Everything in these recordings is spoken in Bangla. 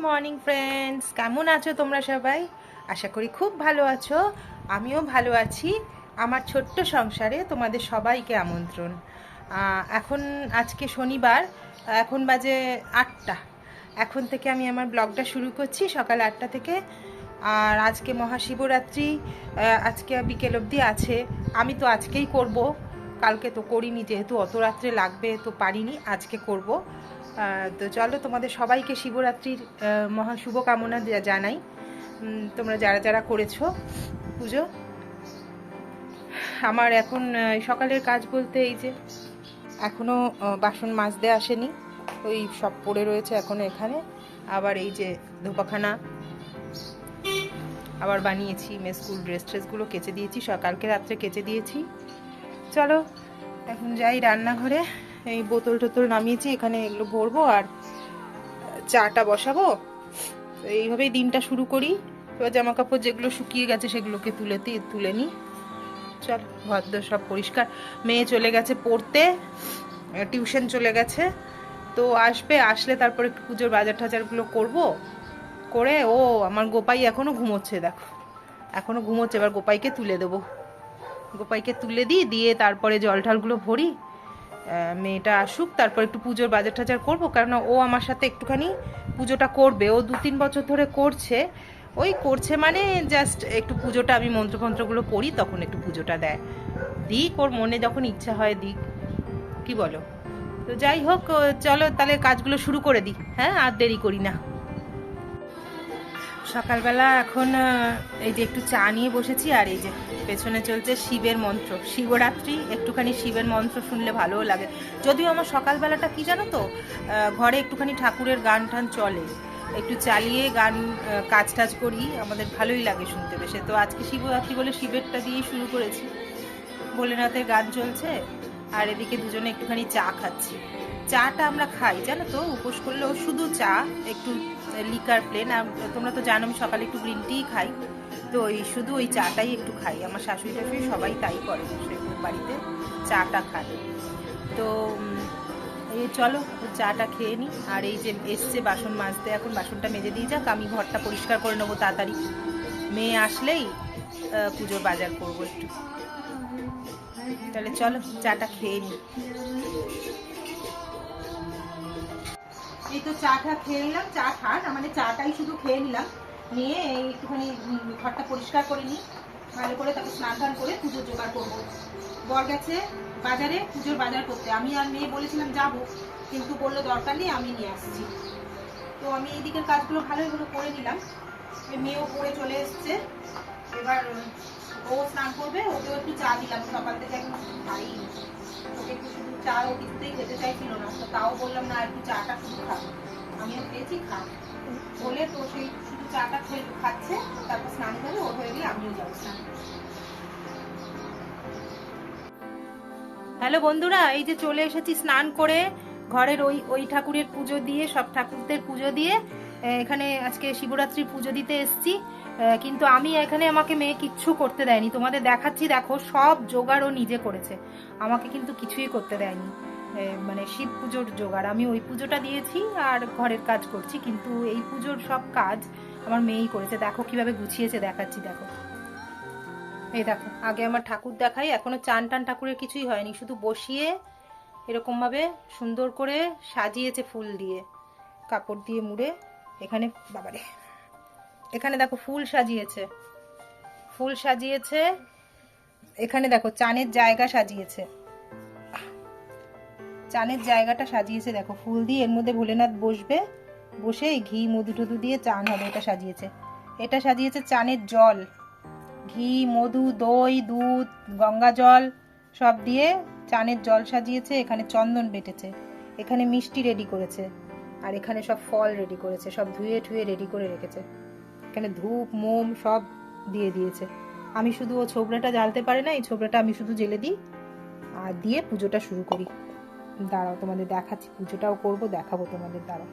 মর্নিং ফ্রেন্ডস, কেমন আছো তোমরা সবাই? আশা করি খুব ভালো আছো। আমিও ভালো আছি। আমার ছোট্ট সংসারে তোমাদের সবাইকে আমন্ত্রণ। এখন আজকে শনিবার, এখন বাজে 8টা। এখন থেকে আমি আমার ব্লগটা শুরু করছি সকাল 8টা থেকে। আর আজকে মহাশিবরাত্রি, আজকে বিকেল অবধি আছে। আমি তো আজকেই করব, কালকে তো করিনি, যেহেতু অত রাত্রে লাগবে তো পারিনি, আজকে করব। তো চলো, তোমাদের সবাইকে শিবরাত্রির মহা শুভকামনা জানাই। তোমরা যারা যারা করেছো পুজো। আমার এখন সকালের কাজ বলতে এই যে এখনও বাসন মাজতে আসেনি, ওই সব পড়ে রয়েছে এখনও এখানে। আবার এই যে ধোপাখানা আবার বানিয়েছি, স্কুল ড্রেসগুলো কেচে দিয়েছি, সকালকে রাত্রে কেচে দিয়েছি। চলো এখন যাই রান্নাঘরে। এই বোতল টোতল নামিয়েছি, এখানে এগুলো ভরবো আর চাটা বসাবো। এইভাবেই দিনটা শুরু করি। এবার জামা কাপড় যেগুলো শুকিয়ে গেছে সেগুলোকে তুলে নিই। চল, ঘরদোর সব পরিষ্কার। মেয়ে চলে গেছে পড়তে, টিউশন চলে গেছে। তো আসলে তারপর একটু পুজোর বাজার টাজারগুলো করবো। করে আমার গোপাই এখনো ঘুমোচ্ছে, দেখো এখনো ঘুমোচ্ছে। এবার গোপাইকে তুলে দেবো, গোপাইকে তুলে দিয়ে তারপরে জল ঢালগুলো ভরি। মেয়েটা আসুক, তারপর একটু পুজোর বাজার টাজার করবো, কারণ ও আমার সাথে একটুখানি পুজোটা করবে। ও 2-3 বছর ধরে করছে। করছে মানে জাস্ট একটু পুজোটা, আমি মন্ত্রপন্ত্রগুলো করি তখন একটু পুজোটা দেয়। দিক, ওর মনে যখন ইচ্ছা হয় দিক, কি বলো? তো যাই হোক, চলো তাহলে কাজগুলো শুরু করে দিই। হ্যাঁ, আর দেরি করি না। সকালবেলা এখন এই যে একটু চা নিয়ে বসেছি, আর এই যে পেছনে চলছে শিবের মন্ত্র। শিবরাত্রি, একটুখানি শিবের মন্ত্র শুনলে ভালোও লাগে। যদিও আমার সকালবেলাটা কি জানো তো, ঘরে একটুখানি ঠাকুরের গান টান চলে, একটু চালিয়ে গান কাজ টাজ করি, আমাদের ভালোই লাগে শুনতে বেশে। তো আজকে শিবরাত্রি বলে শিবেরটা দিয়েই শুরু করেছি। ভোলেনাথের গান চলছে, আর এদিকে দুজনে একটুখানি চা খাচ্ছি। চাটা আমরা খাই জানো তো, উপোস করলেও শুধু চা, একটু লিকার প্লেন। তোমরা তো জানো আমি সকালে একটু গ্রিন টি খাই, তো শুধু ওই চাটাই একটু খাই। আমার শাশুড়ি টাশুড়ি সবাই তাই করে, বাড়িতে চাটা খায়। তো এই চলো চাটা খেয়ে নিই। আর এই যে এসছে বাসন মাজতে, এখন বাসনটা মেজে দিয়ে যাক, আমি ঘরটা পরিষ্কার করে নেবো তাড়াতাড়ি। মেয়ে আসলেই পুজোর বাজার করবো একটু। তাহলে চলো চাটা খেয়ে নিই। এই তো চাটা খেয়ে নিলাম, চা খান মানে চাটাই শুধু খেয়ে নিলাম। নিয়ে একটুখানি ঘরটা পরিষ্কার করে নিই ভালো করে, তারপর স্নান টান করে পুজোর জোগাড় করবো। বর গেছে বাজারে পুজোর বাজার করতে, আমি আর মেয়ে বলেছিলাম যাবো, কিন্তু বললো দরকার নেই, আমি নিয়ে আসছি। তো আমি এই দিকের কাজগুলো ভালো এগুলো করে নিলাম। মেয়েও পড়ে চলে এসছে, এবার ও স্নান করবে, ওকেও একটু চা দিলাম। সকাল থেকে এখন খাইনি, ওকে একটু শুধু চা ও কিছুতেই খেতে চাইছিল না, তো তাও বললাম না একটু চাটা শুধু খা। আমিও খেয়েছি, খা বলে তো সেই শুধু চাটা খাচ্ছে। তারপর স্নান করে ওর হয়ে গেলে আমিও যাবো স্নান। হ্যালো বন্ধুরা, এই যে চলে এসেছি স্নান করে, ঘরের ওই ঠাকুরের পুজো দিয়ে, সব ঠাকুরদের পুজো দিয়ে এখানে আজকে শিবরাত্রির পুজো দিতে এসেছি। কিন্তু আমি এখানে, আমাকে মেয়ে কিচ্ছু করতে দেয়নি। তোমাদের দেখাচ্ছি, দেখো সব জোগাড় ও নিজে করেছে, আমাকে কিন্তু কিছুই করতে দেয়নি। মানে শিব পুজোর জোগাড় আমি ওই পুজোটা দিয়েছি আর ঘরের কাজ করছি, কিন্তু এই পুজোর সব কাজ আমার মেয়েই করেছে। দেখো কিভাবে গুছিয়েছে, দেখাচ্ছি দেখো। এই দেখো, আগে আমার ঠাকুর দেখাই, এখনো চান টান ঠাকুরের কিছুই হয়নি, শুধু বসিয়ে এরকম ভাবে সুন্দর করে সাজিয়েছে ফুল দিয়ে, কাপড় দিয়ে মুড়ে। এখানে বাবারে, এখানে দেখো ফুল সাজিয়েছে, ফুল সাজিয়েছে। এখানে দেখো চানের জায়গা সাজিয়েছে, চানের জায়গাটা সাজিয়েছে দেখো ফুল দিয়ে। এর মধ্যে ভোলেনাথ বসবে, বসে ঘি মধু টধু দিয়ে চান হবে, এটা সাজিয়েছে। এটা সাজিয়েছে চানের জল, ঘি মধু দই দুধ গঙ্গা জল সব দিয়ে চানের জল সাজিয়েছে। এখানে চন্দন বেটেছে, এখানে মিষ্টি রেডি করেছে, আর এখানে সব ফল রেডি করেছে, সব ধুয়ে ঠুয়ে রেডি করে রেখেছে। এখানে ধূপ মোম সব দিয়ে দিয়েছে। আমি শুধু, ও ছোবড়াটা জ্বালতে পারে না, এই ছোবড়াটা আমি শুধু জ্বেলে দিই আর দিয়ে পুজোটা শুরু করি। দাঁড়াও তোমাদের দেখাচ্ছি, পুজোটাও করবো, দেখাবো তোমাদের, দাঁড়াও।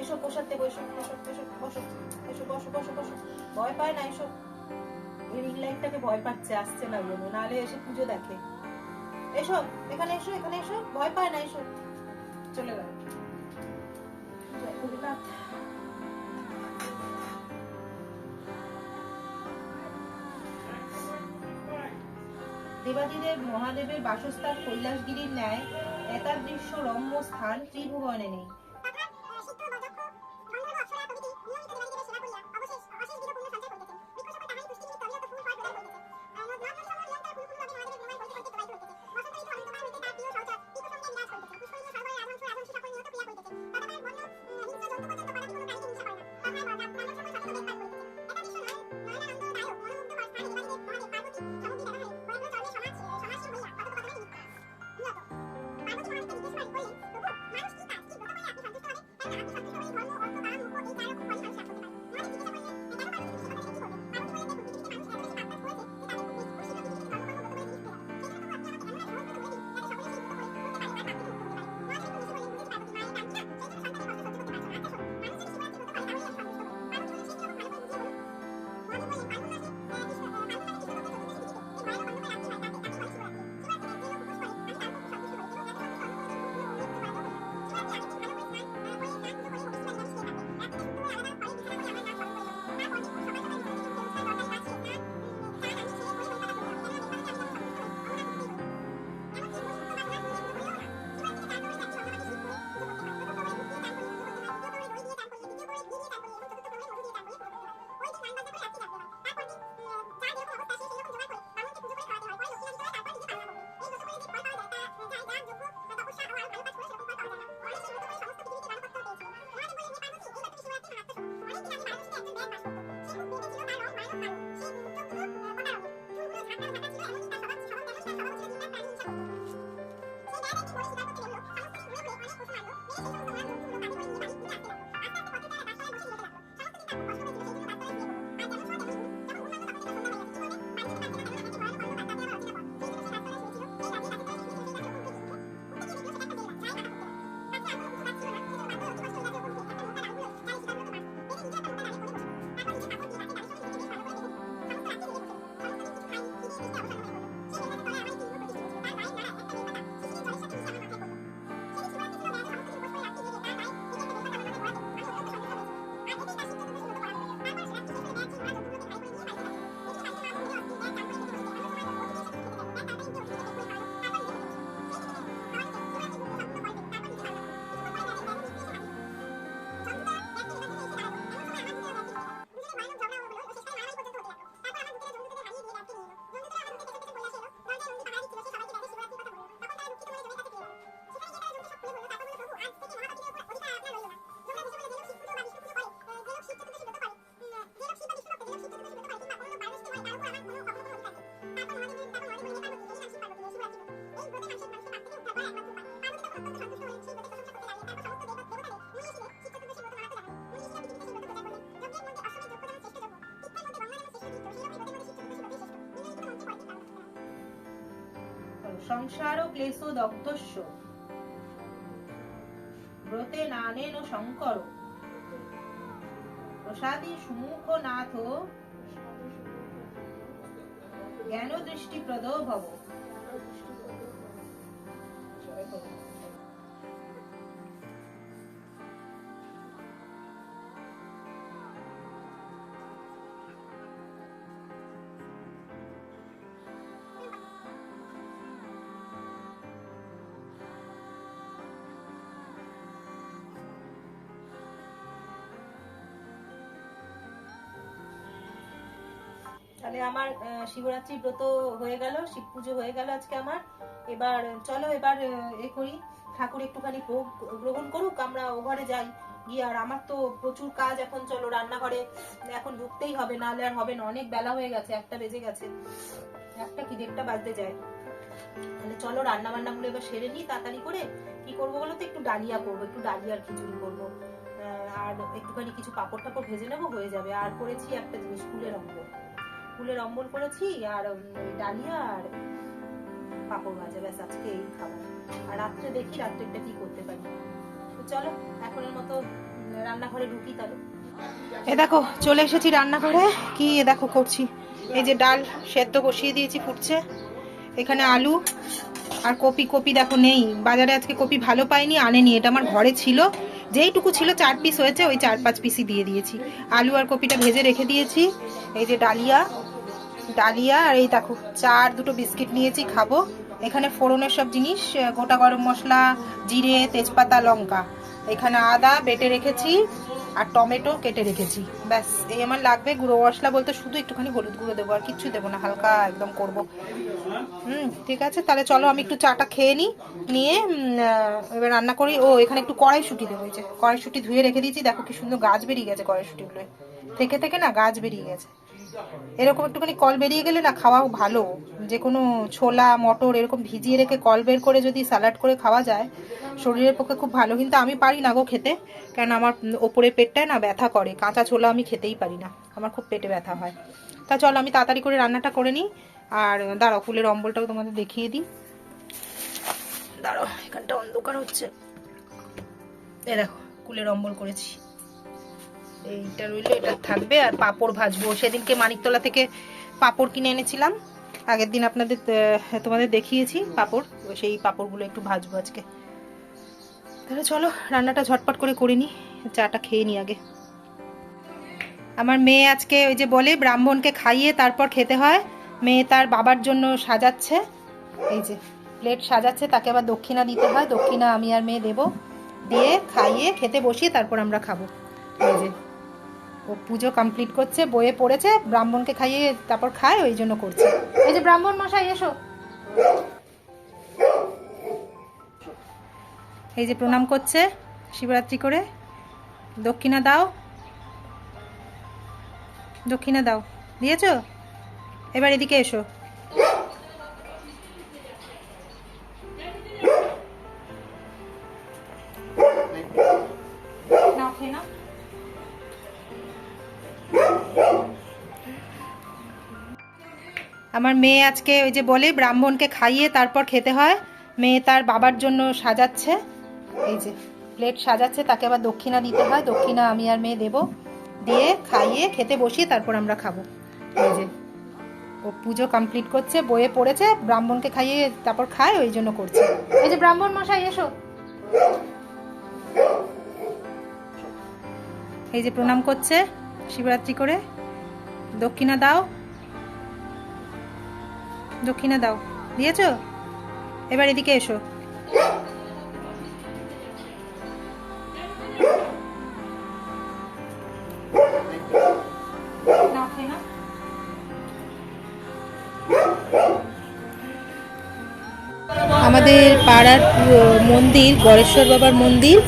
এসব বসাতে বসো, বসো বসো বসো, এসো বসো বসো বসো। ভয় পায় না এসব, এই রিং লাইটটাকে ভয় পাচ্ছে, আসছে না জন্য, নাহলে এসে পুজো দেখে। এসো এখানে, এসো এখানে এসো, ভয় পায় না, এসো। চলে গেল। জয় ভোলেনাথ। দেবাদিদেব মহাদেবের বাসস্থান কৈলাসগিরির ন্যায় এতাদৃশ্য রম্য স্থান ত্রিভুবনে নেই। সংসার ক্লেশ দগ্ধস্য ব্রতে নানেন শঙ্কর প্রসাদী সুমুখ নাথ জ্ঞান দৃষ্টি প্রদ ভব। তাহলে আমার শিবরাত্রি ব্রত হয়ে গেল, শিব পুজো হয়ে গেল আজকে আমার। এবার চলো এবার এ করি, ঠাকুর একটুখানি ভোগ গ্রহণ করুক, আমরা ও ঘরে যাই গিয়ে। আর আমার তো প্রচুর কাজ এখন, চলো রান্নাঘরে এখন ঢুকতেই হবে, নাহলে আর হবে না, অনেক বেলা হয়ে গেছে, 1টা বেজে গেছে, 1টা কি 1:30 বাজতে যায়। তাহলে চলো রান্না বান্না গুলো এবার সেরে নিই তাড়াতাড়ি করে। কি করবো বলো তো, একটু ডালিয়া করবো, একটু ডালিয়ার খিচুড়ি করবো, আর একটুখানি কিছু পাপড় টাপড় ভেজে নেবো, হয়ে যাবে। আর করেছি একটা জিনিস, ফুলের অম্বল করেছি, আর ডালিয়া আর পাপড় ভাজা, ব্যাস আজকে এই খাবার। আর রাত্রে দেখি রাত্রেটা কি করতে পারি। তো চলো এখনের মতো রান্নাঘরে ঢুকি। তাহলে এ দেখো চলে এসেছি রান্নাঘরে। কি এ দেখো করছি, এই যে ডাল সেদ্ধ বসিয়ে দিয়েছি, ফুটছে। এখানে আলু আর কপি দেখো নেই, বাজারে আজকে কপি ভালো পাইনি, আনেনি, এটা আমার ঘরে ছিল, যেইটুকু ছিল 4 পিস হয়েছে, ওই 4-5 পিসই দিয়ে দিয়েছি। আলু আর কপিটা ভেজে রেখে দিয়েছি। এই যে ডালিয়া আর এই দেখো চার 2টো বিস্কিট নিয়েছি, খাবো। এখানে ফোড়নের সব জিনিস, গোটা গরম মশলা, জিরে, তেজপাতা, লঙ্কা, এখানে আদা বেটে রেখেছি, আর টমেটো কেটে রেখেছি, ব্যাস এই আমার লাগবে। গুঁড়ো মশলা বলতে শুধু একটুখানি হলুদ গুঁড়ো দেবো, আর কিচ্ছু দেবো না, হালকা একদম করবো। ঠিক আছে, তাহলে চলো আমি একটু চাটা খেয়ে নিয়ে এবার রান্না করি। ও এখানে একটু কড়াইশুঁটি দেবো, এই যে কড়াইশুঁটি ধুয়ে রেখে দিয়েছি, দেখো কি সুন্দর গাছ বেরিয়ে গেছে কড়াইশুঁটিগুলো, থেকে না গাছ বেরিয়ে গেছে। এরকম একটুখানি কল বেরিয়ে গেলে না খাওয়াও ভালো, যে কোনো ছোলা মটর এরকম ভিজিয়ে রেখে কল বের করে যদি স্যালাড করে খাওয়া যায়, শরীরের পক্ষে খুব ভালো। কিন্তু আমি পারি না গো খেতে, কেন আমার ওপরে পেটটায় না ব্যথা করে, কাঁচা ছোলা আমি খেতেই পারি না, আমার খুব পেটে ব্যথা হয়। তা চলো আমি তাড়াতাড়ি করে রান্নাটা করে নিই। আর দাঁড়াও ফুলের অম্বলটাও তোমাদের দেখিয়ে দিই, দাঁড়াও এখানটা অন্ধকার হচ্ছে। এ দেখো কুলের অম্বল করেছি, এইটা রইলো, এটা থাকবে। আর পাঁপড় ভাজবো, সেদিনকে মানিকতলা থেকে পাঁপড় কিনে এনেছিলাম, আগের দিন তোমাদের দেখিয়েছি পাঁপড়, সেই পাঁপড়গুলো একটু ভাজবো আজকে। তাহলে চলো রান্নাটা ঝটপট করে নিই, চাটা খেয়ে নিই আগে। আমার মেয়ে আজকে ওই যে বলে ব্রাহ্মণকে খাইয়ে তারপর খেতে হয়, মেয়ে তার বাবার জন্য সাজাচ্ছে, এই যে প্লেট সাজাচ্ছে, তাকে আবার দক্ষিণা দিতে হয়, দক্ষিণা আমি আর মেয়ে দেবো, দিয়ে খাইয়ে খেতে বসিয়ে তারপর আমরা খাবো। এই যে ও পুজো কমপ্লিট করছে, বইয়ে পড়েছে, ব্রাহ্মণকে খাইয়ে তারপর খায়, ওই জন্য করছে। এই যে ব্রাহ্মণ মশাই এসো, এই যে প্রণাম করছে শিবরাত্রি করে, দক্ষিণা দাও, দক্ষিণা দাও, দিয়েছো? এবার এদিকে এসো, না। আমার মেয়ে আজকে ওই যে বলে ব্রাহ্মণকে খাইয়ে তারপর খেতে হয়, মেয়ে তার বাবার জন্য সাজাচ্ছে, এই যে প্লেট সাজাচ্ছে, তাকে আবার দক্ষিণা দিতে হয়, দক্ষিণা আমি আর মেয়ে দেব, দিয়ে খাইয়ে খেতে বসিয়ে তারপর আমরা খাবো। এই যে ও পুজো কমপ্লিট করছে, বইয়ে পড়েছে, ব্রাহ্মণকে খাইয়ে তারপর খায়, ওই জন্য করছে। এই যে ব্রাহ্মণ মশাই এসো, এই যে প্রণাম করছে শিবরাত্রি করে, দক্ষিণা দাও, দক্ষিণা দাও, দিয়েছো? এবার এদিকে এসো। আমাদের পাড়ার মন্দির গড়েশ্বর বাবার মন্দির,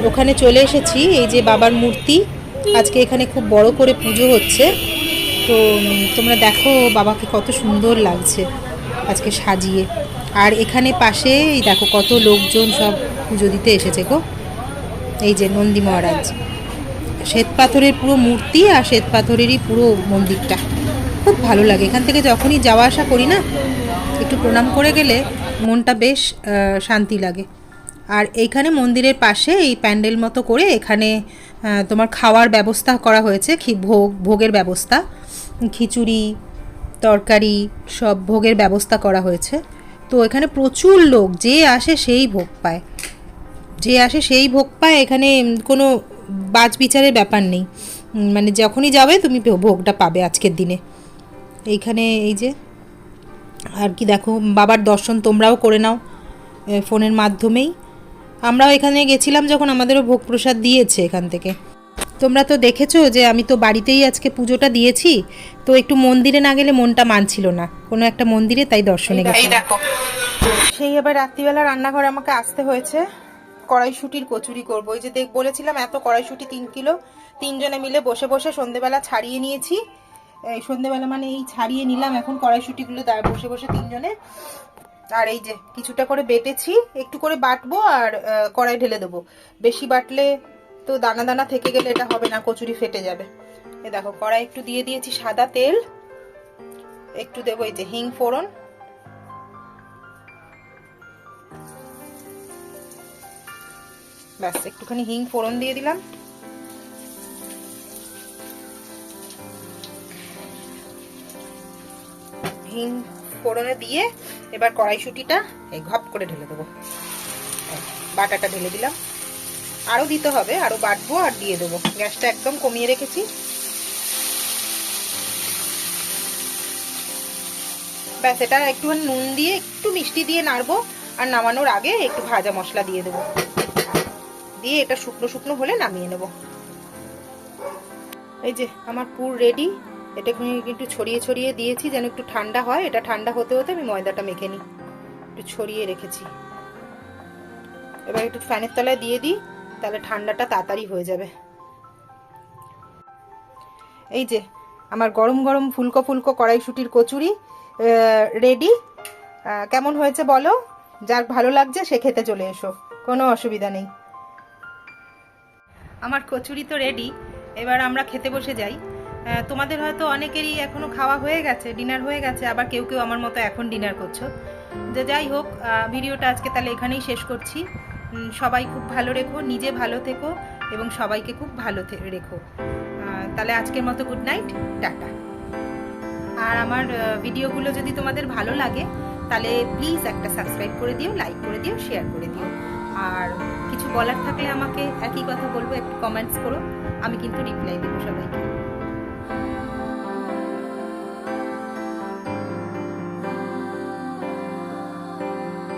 ওখানে চলে এসেছি। এই যে বাবার মূর্তি, আজকে এখানে খুব বড় করে পুজো হচ্ছে, তো তোমরা দেখো বাবাকে কত সুন্দর লাগছে আজকে সাজিয়ে। আর এখানে পাশে এই দেখো কত লোকজন সব পুজো দিতে এসেছে গো। এই যে নন্দী মহারাজ, শ্বেত পাথরের পুরো মূর্তি আর শ্বেত পাথরেরই পুরো মন্দিরটা, খুব ভালো লাগে। এখান থেকে যখনই যাওয়া আসা করি না, একটু প্রণাম করে গেলে মনটা বেশ শান্তি লাগে। আর এইখানে মন্দিরের পাশে এই প্যান্ডেল মতো করে এখানে তোমার খাওয়ার ব্যবস্থা করা হয়েছে, ভোগের ব্যবস্থা, খিচুড়ি তরকারি সব ভোগের ব্যবস্থা করা হয়েছে। তো এখানে প্রচুর লোক, যে আসে সেই ভোগ পায়, যে আসে সেই ভোগ পায়। এখানে কোনো বাজ বিচারের ব্যাপার নেই, মানে যখনই যাবে তুমি ভোগটা পাবে আজকের দিনে। এইখানে এই যে আর কি দেখো, বাবার দর্শন তোমরাও করে নাও ফোনের মাধ্যমেই। আমরাও এখানে গেছিলাম যখন, আমাদেরও ভোগ প্রসাদ দিয়েছে এখান থেকে। তোমরা তো দেখেছো যে আমি তো বাড়িতেই আজকে পুজোটা দিয়েছি, তো একটু মন্দিরে না গেলে মনটা মানছিল না, কোনো একটা মন্দিরে, তাই দর্শনে গেছি। সেই আবার রাত্রিবেলা রান্নাঘরে আমাকে আসতে হয়েছে, কড়াইশুটির কচুরি করবো। ওই যে বলেছিলাম এত কড়াইশুটি 3 কিলো, 3 জনে মিলে বসে বসে সন্ধেবেলা ছাড়িয়ে নিয়েছি। এই সন্ধেবেলা মানে এই ছাড়িয়ে নিলাম এখন কড়াইশুটিগুলো বসে বসে 3 জনে। আর এই যে কিছুটা করে বেটেছি, একটু করে বাটবো আর কড়াই ঢেলে দেবো। বেশি বাটলে তো দানা দানা থেকে গেলে এটা হবে না, কচুরি ফেটে যাবে। এই দেখো কড়াই একটু দিয়ে দিয়েছি সাদা তেল, একটু দেবো এই যে হিং ফোড়ন, ব্যাস একটুখানি হিং ফোড়ন দিয়ে দিলাম। হিং ফোড়নে দিয়ে এবার কড়াইশুটিটা এই ঘপ করে ঢেলে দেবো, বাটাটা ঢেলে দিলাম। আরো দিতে হবে, আরো বাটবো আর দিয়ে দেবো। গ্যাসটা একদম কমিয়ে রেখেছি। ব্যাস এটা একটু নুন দিয়ে একটু মিষ্টি দিয়ে নাড়বো, আর নামানোর আগে একটু ভাজা মশলা দিয়ে দেবো, দিয়ে এটা শুকনো শুকনো হলে নামিয়ে নেব। এই যে আমার পুর রেডি। এটা একটু ছড়িয়ে ছড়িয়ে দিয়েছি যেন একটু ঠান্ডা হয়। এটা ঠান্ডা হতে হতে আমি ময়দাটা মেখে নিই, একটু ছড়িয়ে রেখেছি। এবার একটু ফ্যানের তলায় দিয়ে দিই, তাহলে ঠান্ডাটা তাড়াতাড়ি হয়ে যাবে। এই যে আমার গরম গরম ফুলকো ফুলকো কড়াইশুটির কচুরি রেডি। কেমন হয়েছে বলো? যার ভালো লাগছে সে খেতে চলে এসো, কোনো অসুবিধা নেই। আমার কচুরি তো রেডি, এবার আমরা খেতে বসে যাই। তোমাদের হয়তো অনেকেরই এখনো খাওয়া হয়ে গেছে, ডিনার হয়ে গেছে, আবার কেউ কেউ আমার মতো এখন ডিনার করছো। যে যাই হোক, ভিডিওটা আজকে তাহলে এখানেই শেষ করছি। সবাই খুব ভালো রেখো, নিজে ভালো থেকো এবং সবাইকে খুব ভালো রেখো। তাহলে আজকের মতো গুড নাইট, টাটা। আর আমার ভিডিওগুলো যদি তোমাদের ভালো লাগে তাহলে প্লিজ একটা সাবস্ক্রাইব করে দিও, লাইক করে দিও, শেয়ার করে দিও। আর কিছু বলার থাকলে আমাকে একই কথা বলবো, একটু কমেন্টস করো, আমি কিন্তু রিপ্লাই দেবো সবাই।